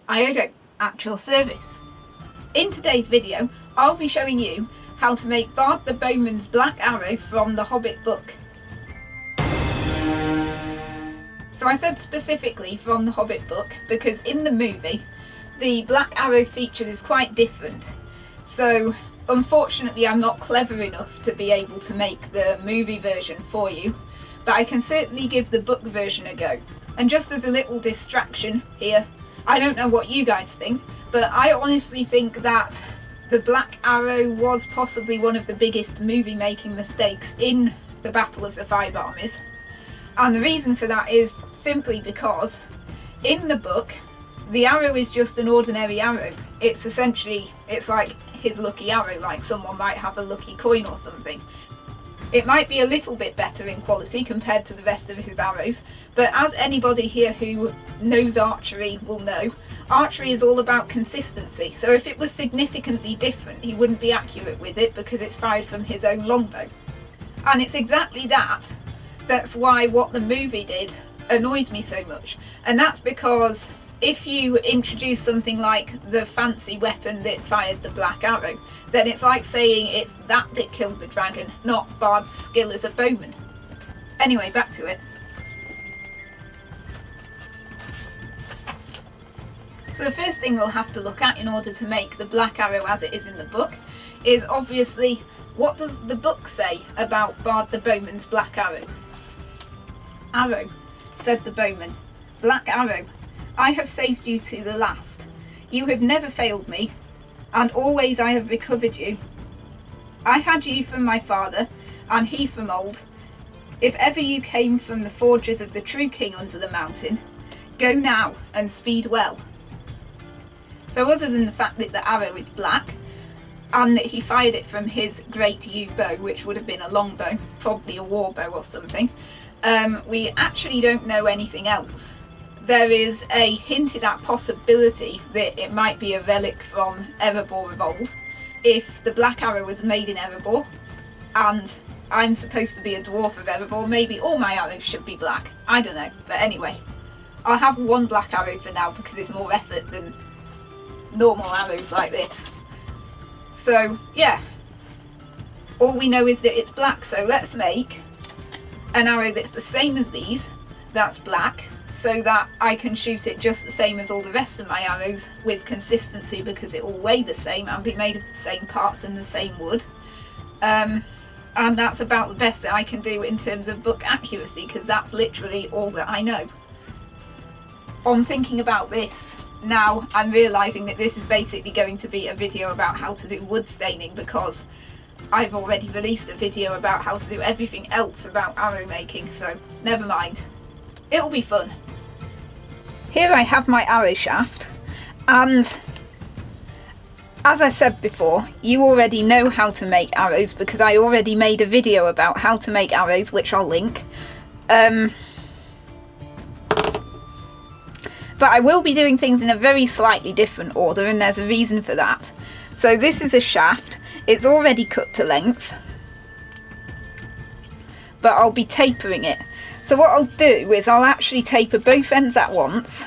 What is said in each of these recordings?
Iodo at your service. In today's video, I'll be showing you how to make Bard the Bowman's black arrow from the Hobbit book. So I said specifically from the Hobbit book because in the movie, the black arrow feature is quite different. So unfortunately I'm not clever enough to be able to make the movie version for you, but I can certainly give the book version a go. And just as a little distraction here, I don't know what you guys think, but I honestly think that the black arrow was possibly one of the biggest movie making mistakes in the Battle of the Five Armies. And the reason for that is simply because in the book, the arrow is just an ordinary arrow. It's like his lucky arrow, like someone might have a lucky coin or something. It might be a little bit better in quality compared to the rest of his arrows, but as anybody here who knows archery will know, archery is all about consistency. So if it was significantly different, he wouldn't be accurate with it because it's fired from his own longbow. And it's exactly that's why what the movie did annoys me so much. And that's because if you introduce something like the fancy weapon that fired the black arrow, then it's like saying it's that killed the dragon, not Bard's skill as a bowman. Anyway, back to it. So the first thing we'll have to look at in order to make the black arrow as it is in the book is obviously, what does the book say about Bard the Bowman's black arrow? Arrow, said the bowman, black arrow, I have saved you to the last. You have never failed me, and always I have recovered you. I had you from my father, and he from old. If ever you came from the forges of the true king under the mountain, go now and speed well. So other than the fact that the arrow is black, and that he fired it from his great yew bow, which would have been a long bow, probably a war bow or something, we actually don't know anything else. There is a hinted at possibility that it might be a relic from Erebor of old. If the black arrow was made in Erebor, and I'm supposed to be a dwarf of Erebor, maybe all my arrows should be black. I don't know, but anyway. I'll have one black arrow for now because it's more effort than normal arrows like this. So, yeah. All we know is that it's black, so let's make an arrow that's the same as these, that's black, so that I can shoot it just the same as all the rest of my arrows with consistency because it will weigh the same and be made of the same parts and the same wood. And that's about the best that I can do in terms of book accuracy because that's literally all that I know. On thinking about this, now I'm realising that this is basically going to be a video about how to do wood staining because I've already released a video about how to do everything else about arrow making, so never mind. It'll be fun. Here I have my arrow shaft, and as I said before, you already know how to make arrows because I already made a video about how to make arrows, which I'll link. But I will be doing things in a very slightly different order, and there's a reason for that. So this is a shaft. It's already cut to length, but I'll be tapering it. So what I'll do is I'll actually taper both ends at once.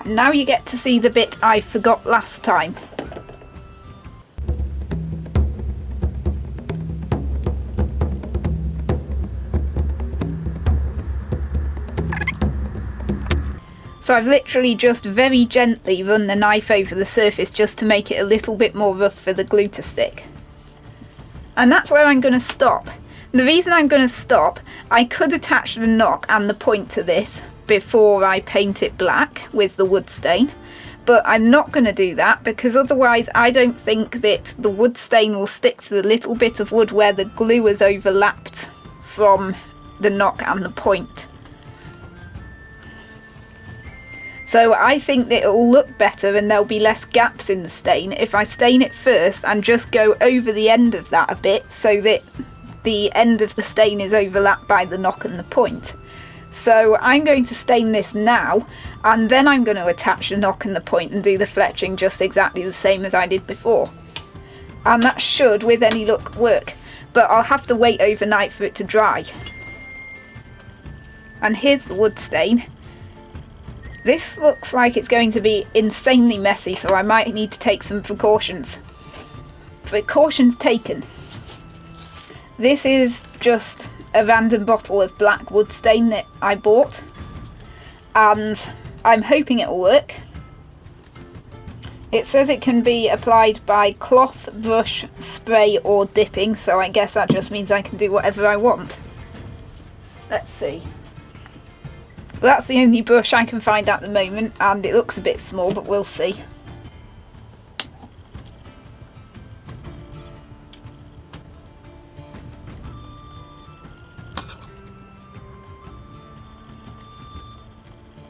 And now you get to see the bit I forgot last time. So I've literally just very gently run the knife over the surface just to make it a little bit more rough for the glue to stick. And that's where I'm going to stop. The reason I'm going to stop, I could attach the knock and the point to this before I paint it black with the wood stain, but I'm not going to do that because otherwise I don't think that the wood stain will stick to the little bit of wood where the glue has overlapped from the knock and the point. So I think that it'll look better and there'll be less gaps in the stain if I stain it first and just go over the end of that a bit so that the end of the stain is overlapped by the knock and the point. So I'm going to stain this now and then I'm going to attach the knock and the point and do the fletching just exactly the same as I did before. And that should, with any luck, work. But I'll have to wait overnight for it to dry. And here's the wood stain. This looks like it's going to be insanely messy, so I might need to take some precautions. Precautions taken. This is just a random bottle of black wood stain that I bought, and I'm hoping it will work. It says it can be applied by cloth, brush, spray or dipping, so I guess that just means I can do whatever I want. Let's see. That's the only brush I can find at the moment, and it looks a bit small, but we'll see.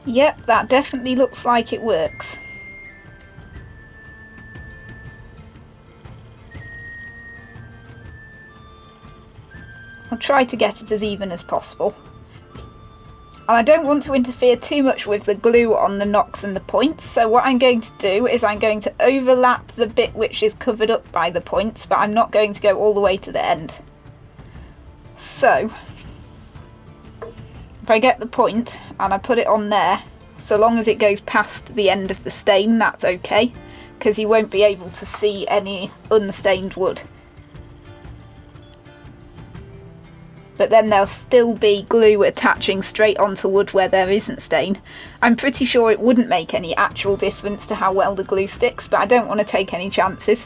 Yep, that definitely looks like it works. I'll try to get it as even as possible. And I don't want to interfere too much with the glue on the knocks and the points, so what I'm going to do is I'm going to overlap the bit which is covered up by the points, but I'm not going to go all the way to the end. So, if I get the point and I put it on there, so long as it goes past the end of the stain, that's okay, because you won't be able to see any unstained wood. But then there'll still be glue attaching straight onto wood where there isn't stain. I'm pretty sure it wouldn't make any actual difference to how well the glue sticks, but I don't want to take any chances.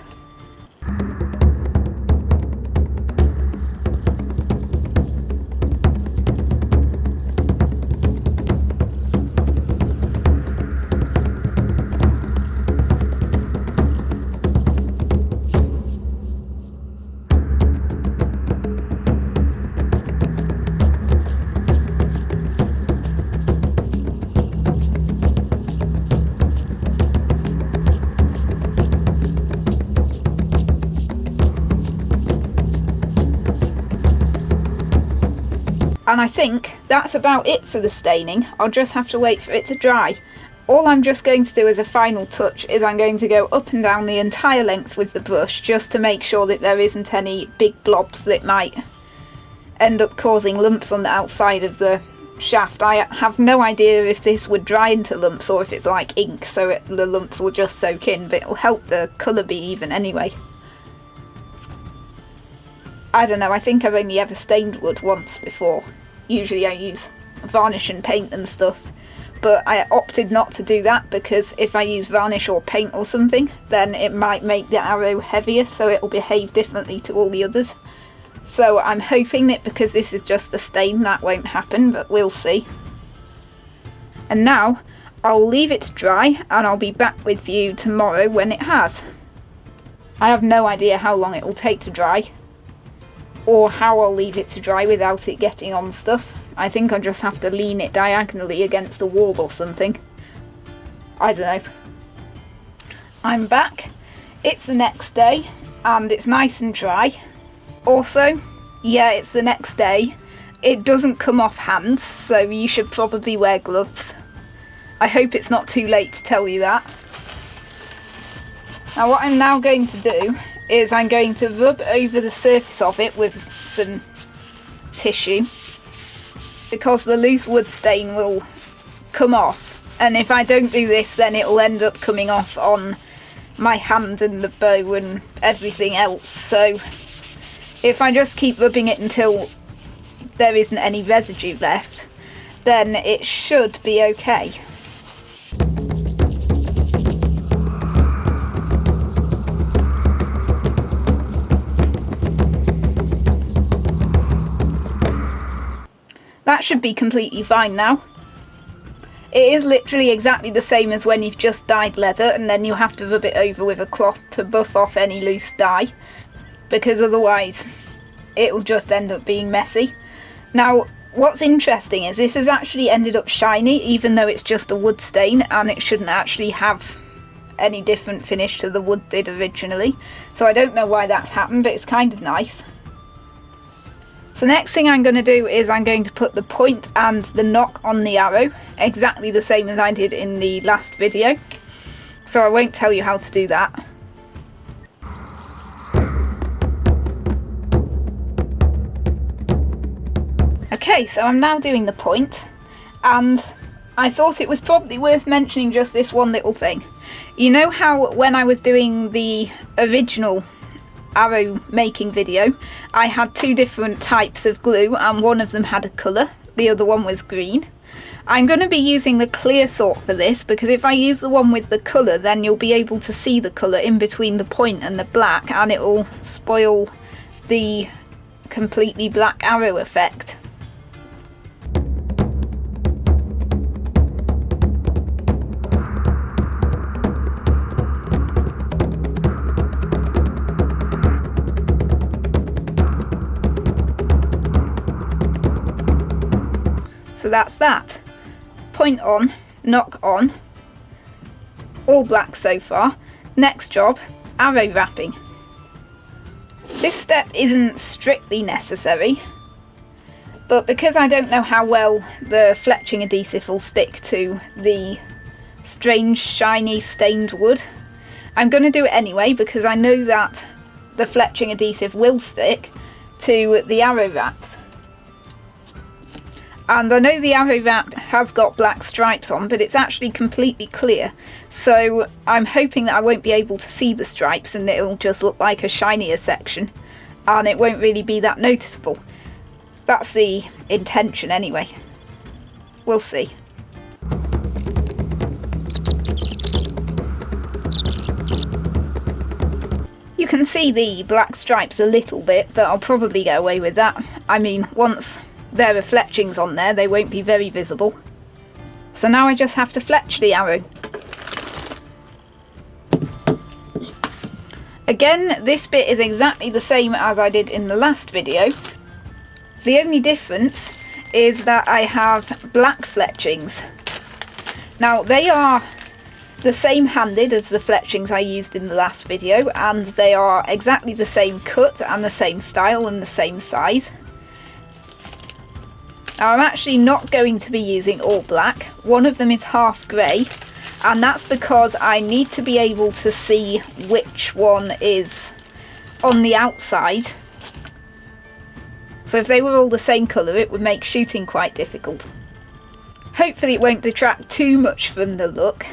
And I think that's about it for the staining. I'll just have to wait for it to dry. All I'm just going to do as a final touch is I'm going to go up and down the entire length with the brush just to make sure that there isn't any big blobs that might end up causing lumps on the outside of the shaft. I have no idea if this would dry into lumps or if it's like ink, so the lumps will just soak in, but it'll help the colour be even anyway. I don't know, I think I've only ever stained wood once before. Usually I use varnish and paint and stuff, but I opted not to do that because if I use varnish or paint or something, then it might make the arrow heavier, so it will behave differently to all the others. So I'm hoping that because this is just a stain that won't happen, but we'll see. And now I'll leave it to dry and I'll be back with you tomorrow when it has. I have no idea how long it will take to dry, or how I'll leave it to dry without it getting on stuff. I think I'll just have to lean it diagonally against a wall or something. I don't know. I'm back. It's the next day and it's nice and dry. Also, yeah, it's the next day. It doesn't come off hands, so you should probably wear gloves. I hope it's not too late to tell you that. Now what I'm now going to do is I'm going to rub over the surface of it with some tissue, because the loose wood stain will come off, and if I don't do this then it will end up coming off on my hand and the bow and everything else. So if I just keep rubbing it until there isn't any residue left, then it should be okay. That should be completely fine now. It is literally exactly the same as when you've just dyed leather and then you have to rub it over with a cloth to buff off any loose dye, because otherwise it'll just end up being messy. Now what's interesting is this has actually ended up shiny even though it's just a wood stain, and it shouldn't actually have any different finish to the wood did originally. So I don't know why that's happened, but it's kind of nice. So next thing I'm going to do is I'm going to put the point and the knock on the arrow, exactly the same as I did in the last video. So I won't tell you how to do that. Okay, so I'm now doing the point. and I thought it was probably worth mentioning just this one little thing. You know how when I was doing the original arrow making video, I had two different types of glue and one of them had a colour, the other one was green. I'm going to be using the clear sort for this because if I use the one with the colour then you'll be able to see the colour in between the point and the black and it will spoil the completely black arrow effect. So that's that. Point on, knock on, all black so far. Next job, arrow wrapping. This step isn't strictly necessary, but because I don't know how well the fletching adhesive will stick to the strange shiny stained wood, I'm going to do it anyway because I know that the fletching adhesive will stick to the arrow wraps. And I know the arrow wrap has got black stripes on, but it's actually completely clear. So I'm hoping that I won't be able to see the stripes and it'll just look like a shinier section. And it won't really be that noticeable. That's the intention anyway. We'll see. You can see the black stripes a little bit, but I'll probably get away with that. I mean, once there are fletchings on there, they won't be very visible. So now I just have to fletch the arrow. Again, this bit is exactly the same as I did in the last video. The only difference is that I have black fletchings. Now they are the same handed as the fletchings I used in the last video, and they are exactly the same cut and the same style and the same size. Now I'm actually not going to be using all black. One of them is half grey, and that's because I need to be able to see which one is on the outside. So if they were all the same colour it would make shooting quite difficult. Hopefully it won't detract too much from the look.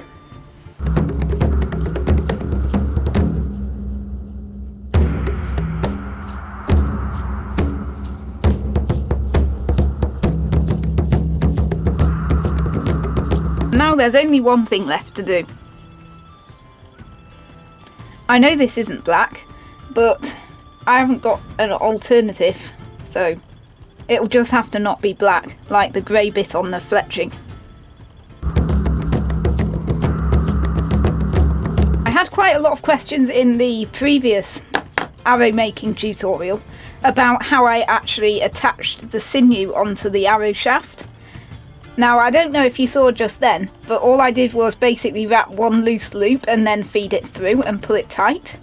Now there's only one thing left to do. I know this isn't black, but I haven't got an alternative, so it'll just have to not be black, like the grey bit on the fletching. I had quite a lot of questions in the previous arrow making tutorial about how I actually attached the sinew onto the arrow shaft. Now I don't know if you saw just then, but all I did was basically wrap one loose loop and then feed it through and pull it tight.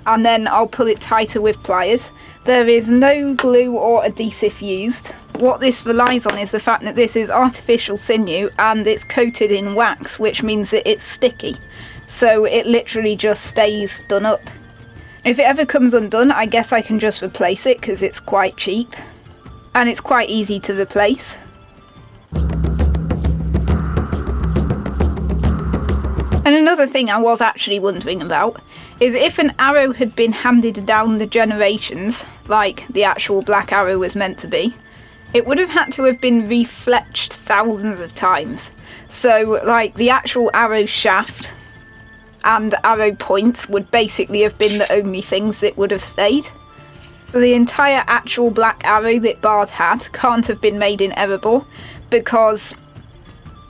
And then I'll pull it tighter with pliers. There is no glue or adhesive used. What this relies on is the fact that this is artificial sinew and it's coated in wax, which means that it's sticky. So it literally just stays done up. If it ever comes undone, I guess I can just replace it because it's quite cheap. And it's quite easy to replace. And another thing I was actually wondering about is if an arrow had been handed down the generations, like the actual black arrow was meant to be, it would have had to have been refletched thousands of times. So like the actual arrow shaft and arrow point would basically have been the only things that would have stayed. So the entire actual black arrow that Bard had can't have been made in Erebor because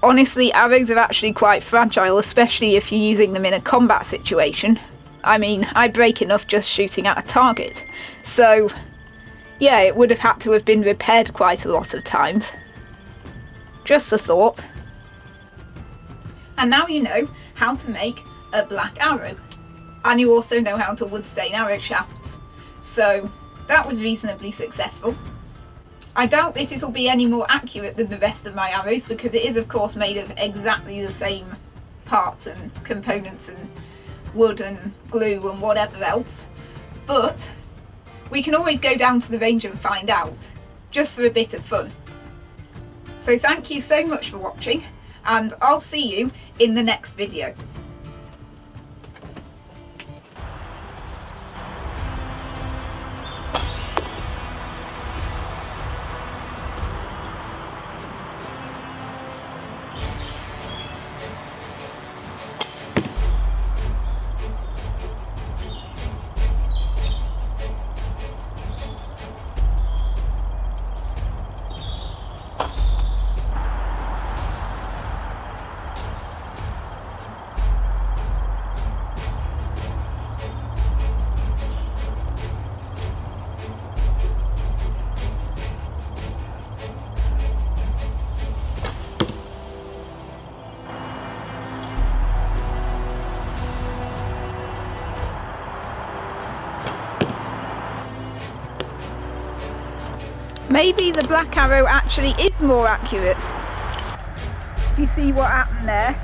honestly, arrows are actually quite fragile, especially if you're using them in a combat situation. I mean, I break enough just shooting at a target. So, yeah, it would have had to have been repaired quite a lot of times. Just a thought. And now you know how to make a black arrow. And you also know how to wood stain arrow shafts. So, that was reasonably successful. I doubt this will be any more accurate than the rest of my arrows because it is of course made of exactly the same parts and components and wood and glue and whatever else. But we can always go down to the range and find out, just for a bit of fun. So thank you so much for watching, and I'll see you in the next video. Maybe the black arrow actually is more accurate. If you see what happened there.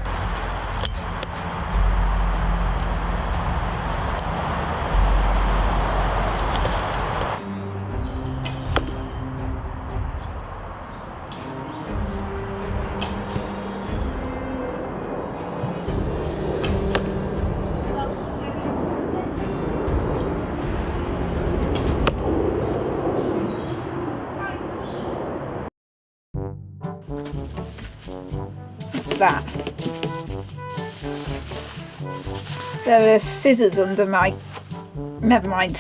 What's that? There are scissors under my... Never mind.